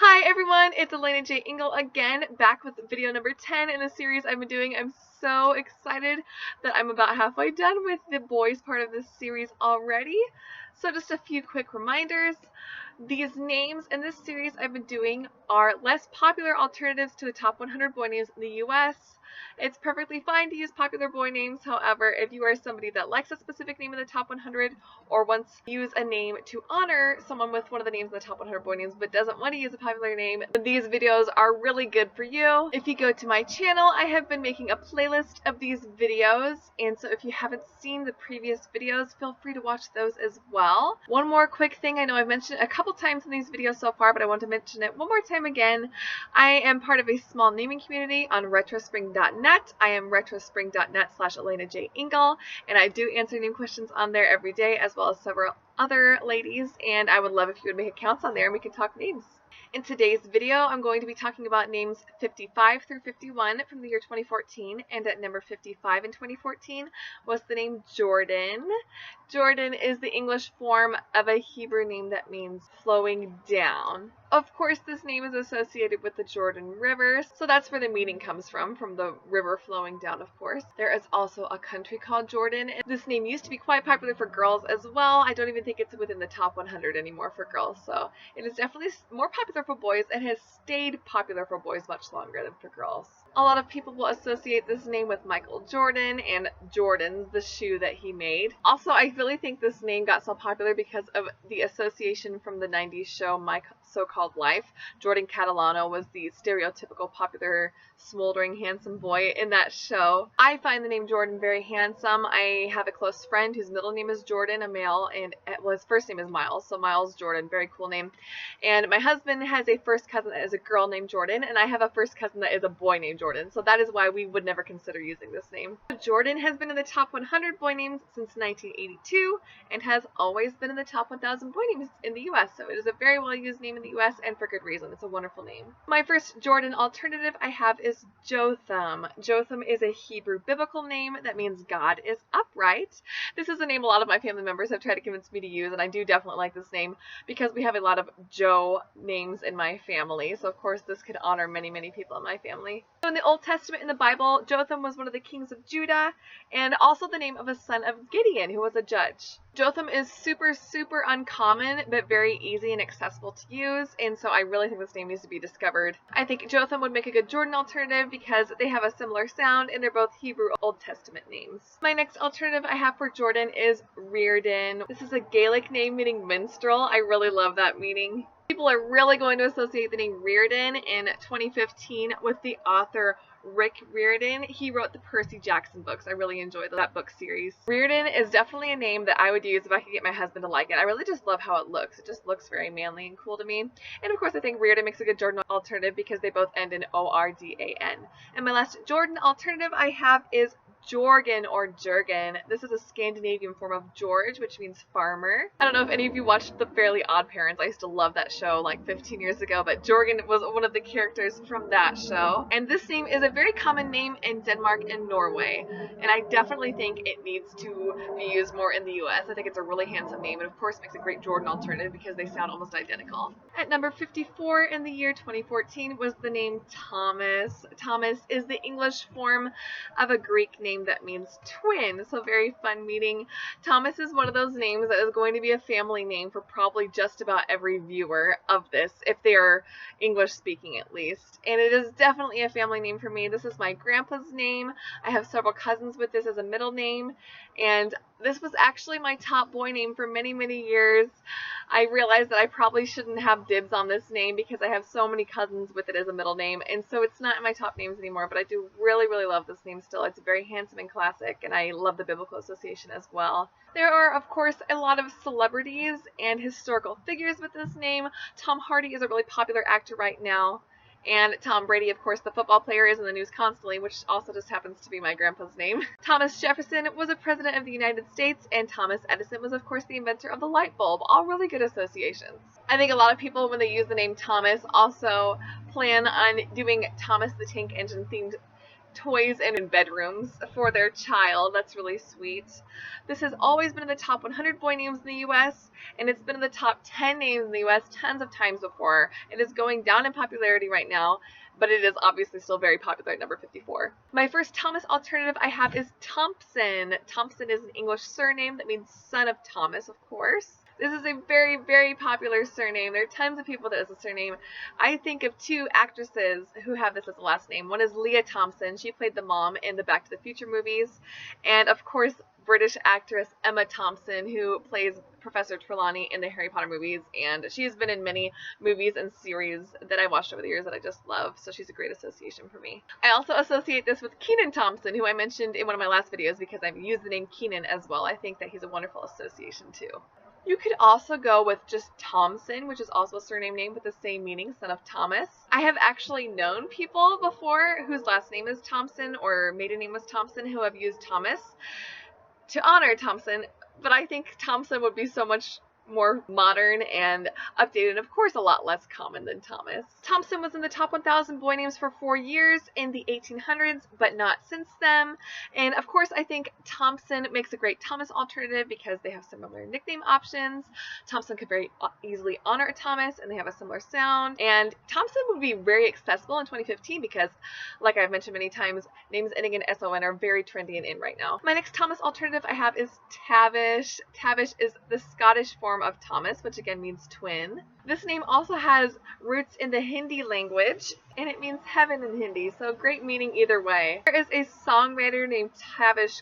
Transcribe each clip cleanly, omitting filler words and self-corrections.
Hi everyone, it's alenajingle again, back with video number 10 in the series I've been doing. I'm so excited that I'm about halfway done with the boys part of this series already. So just a few quick reminders. These names in this series I've been doing are less popular alternatives to the top 100 boy names in the US. It's perfectly fine to use popular boy names. However, if you are somebody that likes a specific name in the top 100 or wants to use a name to honor someone with one of the names in the top 100 boy names but doesn't want to use a popular name, these videos are really good for you. If you go to my channel, I have been making a playlist of these videos, and so if you haven't seen the previous videos, feel free to watch those as well. One more quick thing, I know I've mentioned it a couple times in these videos so far, but I want to mention it one more time again. I am part of a small naming community on retrospring.net. I am retrospring.net/alenajingle, and I do answer name questions on there every day, as well as several other ladies, and I would love if you would make accounts on there and we could talk names. In today's video, I'm going to be talking about names 55 through 51 from the year 2014, and at number 55 in 2014 was the name Jordan. Jordan is the English form of a Hebrew name that means flowing down. Of course, this name is associated with the Jordan River, so that's where the meaning comes from the river flowing down, of course. There is also a country called Jordan, and this name used to be quite popular for girls as well. I don't even think it's within the top 100 anymore for girls, so it is definitely more popular for boys and has stayed popular for boys much longer than for girls. A lot of people will associate this name with Michael Jordan and Jordans, the shoe that he made. Also, I really think this name got so popular because of the association from the 90s show My So-Called Life. Jordan Catalano was the stereotypical popular, smoldering, handsome boy in that show. I find the name Jordan very handsome. I have a close friend whose middle name is Jordan, a male, and his first name is Miles, so Miles Jordan, very cool name. And my husband has a first cousin that is a girl named Jordan, and I have a first cousin that is a boy named Jordan, so that is why we would never consider using this name. Jordan has been in the top 100 boy names since 1982 and has always been in the top 1,000 boy names in the US, so it is a very well used name in the US and for good reason. It's a wonderful name. My first Jordan alternative I have is Jotham. Jotham is a Hebrew biblical name that means God is upright. This is a name a lot of my family members have tried to convince me to use, and I do definitely like this name because we have a lot of Joe names in my family, so of course this could honor many people in my family. So in the Old Testament in the Bible, Jotham was one of the kings of Judah and also the name of a son of Gideon, who was a judge. Jotham is super uncommon, but very easy and accessible to use, and so I really think this name needs to be discovered. I think Jotham would make a good Jordan alternative because they have a similar sound and they're both Hebrew Old Testament names. My next alternative I have for Jordan is Reardon. This is a Gaelic name meaning minstrel. I really love that meaning. People are really going to associate the name Reardon in 2015 with the author Rick Riordan. He wrote the Percy Jackson books. I really enjoyed that book series. Reardon is definitely a name that I would use if I could get my husband to like it. I really just love how it looks. It just looks very manly and cool to me. And of course, I think Reardon makes a good Jordan alternative because they both end in O-R-D-A-N. And my last Jordan alternative I have is Jorgen or Jorgen. This is a Scandinavian form of George, which means farmer. I don't know if any of you watched The Fairly Odd Parents. I used to love that show like 15 years ago, but Jorgen was one of the characters from that show. And this name is a very common name in Denmark and Norway, and I definitely think it needs to be used more in the US. I think it's a really handsome name, and of course makes a great Jordan alternative because they sound almost identical. At number 54 in the year 2014 was the name Thomas. Thomas is the English form of a Greek name that means twin, so very fun meaning. Thomas is one of those names that is going to be a family name for probably just about every viewer of this, if they are English speaking at least. And it is definitely a family name for me. This is my grandpa's name. I have several cousins with this as a middle name, and this was actually my top boy name for many years. I realized that I probably shouldn't have dibs on this name because I have so many cousins with it as a middle name, and so it's not in my top names anymore, but I do really love this name still. It's very handsome and classic, and I love the biblical association as well. There are, of course, a lot of celebrities and historical figures with this name. Tom Hardy is a really popular actor right now. And Tom Brady, of course, the football player, is in the news constantly, which also just happens to be my grandpa's name. Thomas Jefferson was a president of the United States, and Thomas Edison was, of course, the inventor of the light bulb. All really good associations. I think a lot of people, when they use the name Thomas, also plan on doing Thomas the Tank Engine themed toys in bedrooms for their child. That's really sweet. This has always been in the top 100 boy names in the US, and it's been in the top 10 names in the US tons of times before. It is going down in popularity right now, but it is obviously still very popular at number 54. My first Thomas alternative I have is Thompson. Thompson is an English surname that means son of Thomas, of course. This is a very, very popular surname. There are tons of people that has a surname. I think of two actresses who have this as a last name. One is Leah Thompson. She played the mom in the Back to the Future movies. And, of course, British actress Emma Thompson, who plays Professor Trelawney in the Harry Potter movies. And she has been in many movies and series that I watched over the years that I just love. So she's a great association for me. I also associate this with Kenan Thompson, who I mentioned in one of my last videos because I've used the name Kenan as well. I think that he's a wonderful association, too. You could also go with just Thompson, which is also a surname name with the same meaning, son of Thomas. I have actually known people before whose last name is Thompson or maiden name was Thompson who have used Thomas to honor Thompson, but I think Thompson would be so much more modern and updated, and of course a lot less common than Thomas. Thompson was in the top 1,000 boy names for 4 years in the 1800s, but not since then. And of course I think Thompson makes a great Thomas alternative because they have similar nickname options. Thompson could very easily honor a Thomas, and they have a similar sound. And Thompson would be very accessible in 2015 because, like I've mentioned many times, names ending in SON are very trendy and in right now. My next Thomas alternative I have is Tabish. Tabish is the Scottish form of Thomas, which again means twin. This name also has roots in the Hindi language, and it means heaven in Hindi, so great meaning either way. There is a songwriter named Tabish,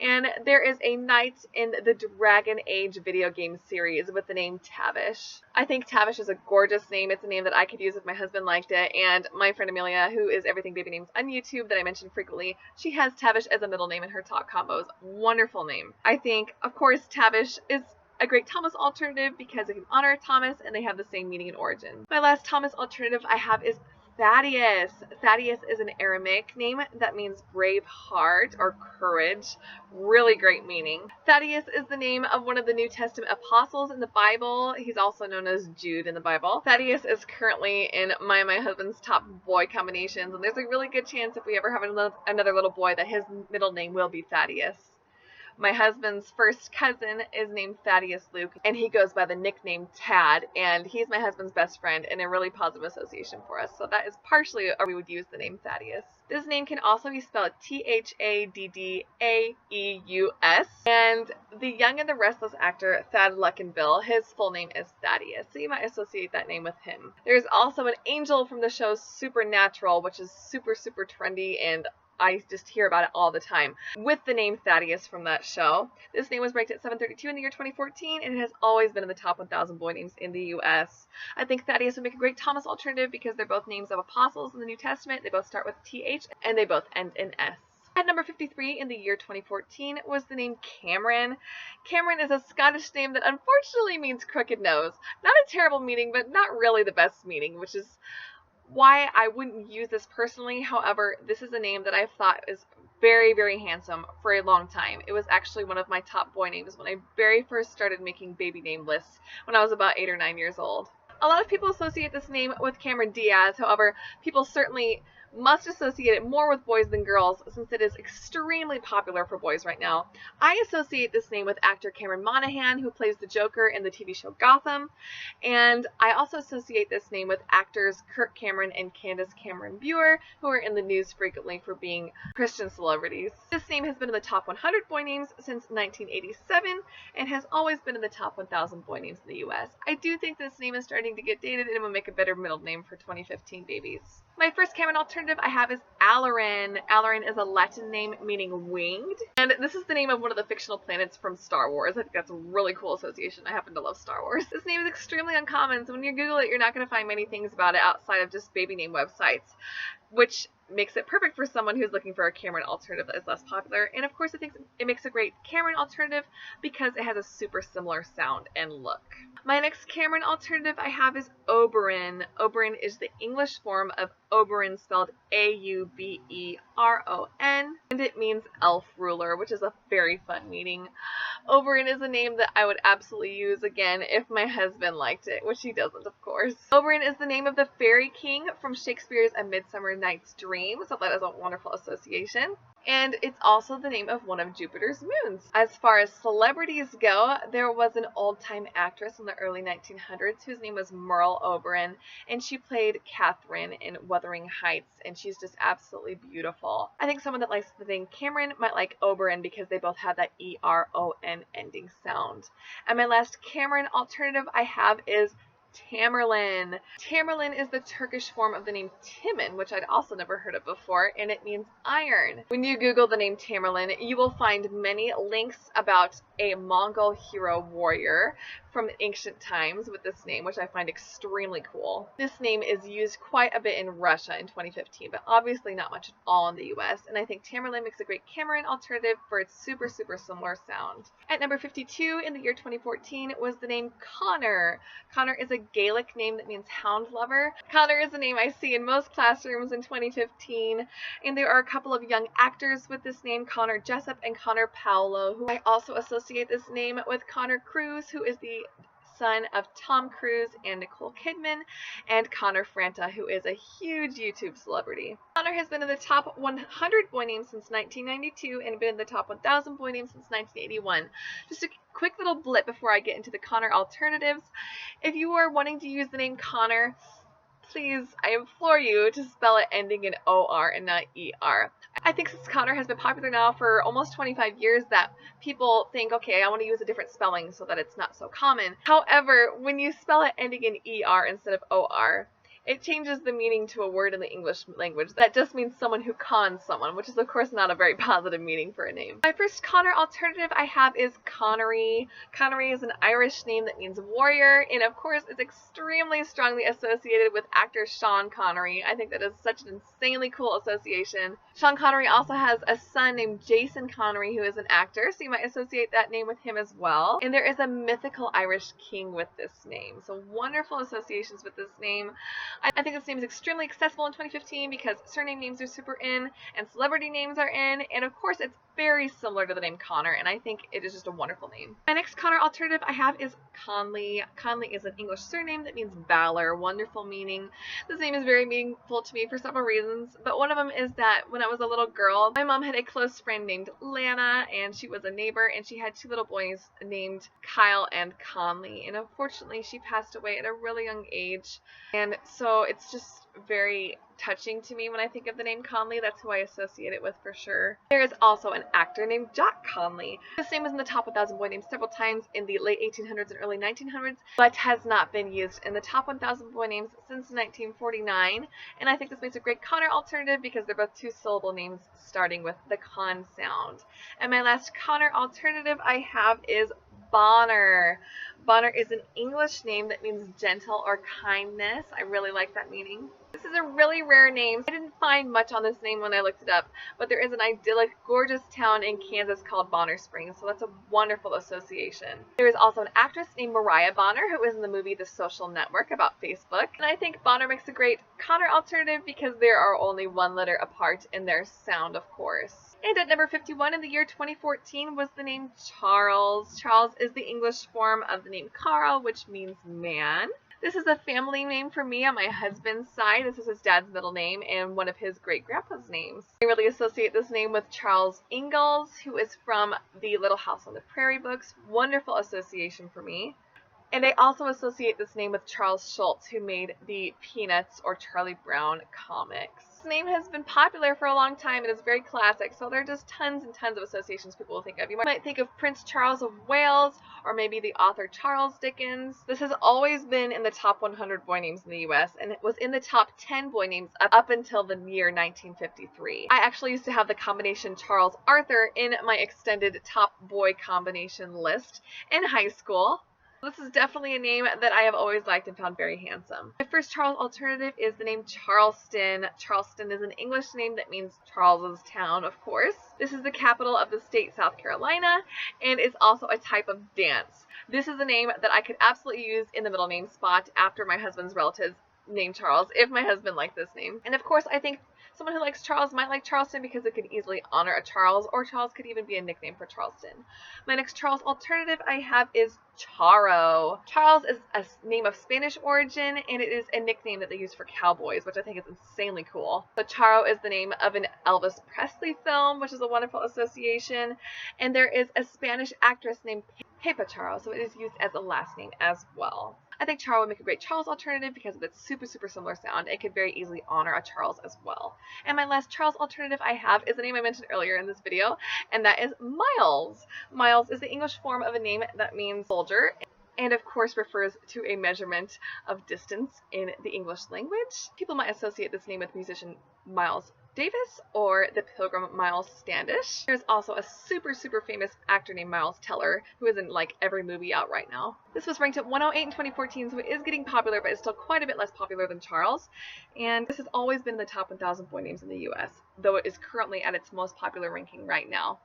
and there is a knight in the Dragon Age video game series with the name Tabish. I think Tabish is a gorgeous name. It's a name that I could use if my husband liked it, and my friend Amelia, who is Everything Baby Names on YouTube that I mention frequently, she has Tabish as a middle name in her talk combos. Wonderful name. I think, of course, Tabish is a great Thomas alternative because it can honor Thomas and they have the same meaning and origin. My last Thomas alternative I have is Thaddeus. Thaddeus is an Aramaic name that means brave heart or courage. Really great meaning. Thaddeus is the name of one of the New Testament apostles in the Bible. He's also known as Jude in the Bible. Thaddeus is currently in my husband's top boy combinations, and there's a really good chance if we ever have another little boy that his middle name will be Thaddeus. My husband's first cousin is named Thaddeus Luke, and he goes by the nickname Tad, and he's my husband's best friend and a really positive association for us. So that is partially why we would use the name Thaddeus. This name can also be spelled Thaddaeus. And the Young and the Restless actor Thad Luckinbill, his full name is Thaddeus, so you might associate that name with him. There's also an angel from the show Supernatural, which is super, super trendy, and I just hear about it all the time, with the name Thaddeus from that show. This name was ranked at 732 in the year 2014, and it has always been in the top 1,000 boy names in the U.S. I think Thaddeus would make a great Thomas alternative because they're both names of apostles in the New Testament. They both start with TH, and they both end in S. At number 53 in the year 2014 was the name Cameron. Cameron is a Scottish name that unfortunately means crooked nose. Not a terrible meaning, but not really the best meaning, which is why I wouldn't use this personally. However, this is a name that I've thought is very, very handsome for a long time. It was actually one of my top boy names when I very first started making baby name lists when I was about 8 or 9 years old. A lot of people associate this name with Cameron Diaz. However, people certainly must associate it more with boys than girls since it is extremely popular for boys right now. I associate this name with actor Cameron Monaghan, who plays the Joker in the TV show Gotham, and I also associate this name with actors Kirk Cameron and Candace Cameron Bure, who are in the news frequently for being Christian celebrities. This name has been in the top 100 boy names since 1987 and has always been in the top 1,000 boy names in the US. I do think this name is starting to get dated and it will make a better middle name for 2015 babies. My first Cameron alternative I have is Luren. Luren is a Latin name meaning winged, and this is the name of one of the fictional planets from Star Wars. I think that's a really cool association. I happen to love Star Wars. This name is extremely uncommon, so when you Google it, you're not going to find many things about it outside of just baby name websites, which makes it perfect for someone who's looking for a Cameron alternative that is less popular. And of course, I think it makes a great Cameron alternative because it has a super similar sound and look. My next Cameron alternative I have is Oberon. Oberon is the English form of Oberon, spelled A-U-B-E-R-O-N, and it means elf ruler, which is a very fun meaning. Oberon is a name that I would absolutely use again if my husband liked it, which he doesn't, of course. Oberon is the name of the fairy king from Shakespeare's A Midsummer Night's Dream, so that is a wonderful association. And it's also the name of one of Jupiter's moons. As far as celebrities go, there was an old-time actress in the early 1900s whose name was Merle Oberon, and she played Catherine in Wuthering Heights, and she's just absolutely beautiful. I think someone that likes the name Cameron might like Oberon because they both have that E-R-O-N ending sound. And my last Cameron alternative I have is Tamerlan. Tamerlan is the Turkish form of the name Timon, which I'd also never heard of before, and it means iron. When you Google the name Tamerlan, you will find many links about a Mongol hero warrior from ancient times with this name, which I find extremely cool. This name is used quite a bit in Russia in 2015, but obviously not much at all in the US, and I think Tamerlan makes a great Cameron alternative for its super similar sound. At number 52 in the year 2014 was the name Connor. Connor is a Gaelic name that means hound lover. Connor is a name I see in most classrooms in 2015, and there are a couple of young actors with this name, Connor Jessup and Connor Paolo, who I also associate this name with Connor Cruise, who is the son of Tom Cruise and Nicole Kidman, and Connor Franta, who is a huge YouTube celebrity. Connor has been in the top 100 boy names since 1992 and been in the top 1,000 boy names since 1981. Just a quick little blip before I get into the Connor alternatives. If you are wanting to use the name Connor, please, I implore you to spell it ending in O-R and not E-R. I think since Connor has been popular now for almost 25 years that people think, okay, I want to use a different spelling so that it's not so common. However, when you spell it ending in E-R instead of O-R, it changes the meaning to a word in the English language. That just means someone who cons someone, which is of course not a very positive meaning for a name. My first Connor alternative I have is Connery. Connery is an Irish name that means warrior, and of course is extremely strongly associated with actor Sean Connery. I think that is such an insanely cool association. Sean Connery also has a son named Jason Connery who is an actor, so you might associate that name with him as well. And there is a mythical Irish king with this name, so wonderful associations with this name. I think this name is extremely accessible in 2015 because surname names are super in and celebrity names are in, and of course it's very similar to the name Connor, and I think it is just a wonderful name. My next Connor alternative I have is Connelly. Connelly is an English surname that means valor, wonderful meaning. This name is very meaningful to me for several reasons, but one of them is that when I was a little girl, my mom had a close friend named Lana, and she was a neighbor, and she had two little boys named Kyle and Conley, and unfortunately she passed away at a really young age, and so it's just very touching to me when I think of the name Conley. That's who I associate it with for sure. There is also an actor named Jack Conley. This name was in the top 1,000 boy names several times in the late 1800s and early 1900s, but has not been used in the top 1,000 boy names since 1949. And I think this makes a great Connor alternative because they're both two-syllable names starting with the con sound. And my last Connor alternative I have is Bonner. Bonner is an English name that means gentle or kindness. I really like that meaning. This is a really rare name. I didn't find much on this name when I looked it up, but there is an idyllic, gorgeous town in Kansas called Bonner Springs, so that's a wonderful association. There is also an actress named Mariah Bonner who is in the movie The Social Network about Facebook, and I think Bonner makes a great Connor alternative because there are only one letter apart in their sound, of course. And at number 51 in the year 2014 was the name Charles. Charles is the English form of the name Charo, which means man. This is a family name for me on my husband's side. This is his dad's middle name and one of his great-grandpa's names. I really associate this name with Charles Ingalls, who is from the Little House on the Prairie books. Wonderful association for me. And I also associate this name with Charles Schulz, who made the Peanuts or Charlie Brown comics. This name has been popular for a long time and is very classic, so there are just tons and tons of associations people will think of. You might think of Prince Charles of Wales, or maybe the author Charles Dickens. This has always been in the top 100 boy names in the US, and it was in the top 10 boy names up until the year 1953. I actually used to have the combination Charles Arthur in my extended top boy combination list in high school. This is definitely a name that I have always liked and found very handsome. My first Charles alternative is the name Charleston. Charleston is an English name that means Charles's town, of course. This is the capital of the state South Carolina and is also a type of dance. This is a name that I could absolutely use in the middle name spot after my husband's relatives name Charles if my husband liked this name. And of course, I think someone who likes Charles might like Charleston because it could easily honor a Charles, or Charles could even be a nickname for Charleston. My next Charles alternative I have is Charo. Charles is a name of Spanish origin, and it is a nickname that they use for cowboys, which I think is insanely cool. So Charo is the name of an Elvis Presley film, which is a wonderful association, and there is a Spanish actress named Pepa Charo, so it is used as a last name as well. I think Charo would make a great Charles alternative because of its super similar sound. It could very easily honor a Charles as well. And my last Charles alternative I have is the name I mentioned earlier in this video, and that is Miles. Miles is the English form of a name that means soldier, and of course refers to a measurement of distance in the English language. People might associate this name with musician Miles Davis or the pilgrim Miles Standish. There's also a super famous actor named Miles Teller who is in like every movie out right now. This was ranked at 108 in 2014, so it is getting popular, but it's still quite a bit less popular than Charles. And this has always been in the top 1,000 boy names in the US, though it is currently at its most popular ranking right now.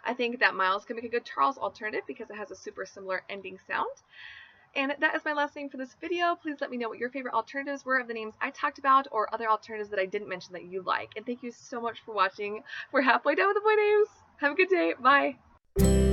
I think that Miles can make a good Charles alternative because it has a super similar ending sound. And that is my last name for this video. Please let me know what your favorite alternatives were of the names I talked about, or other alternatives that I didn't mention that you like. And thank you so much for watching. We're halfway done with the boy names. Have a good day. Bye.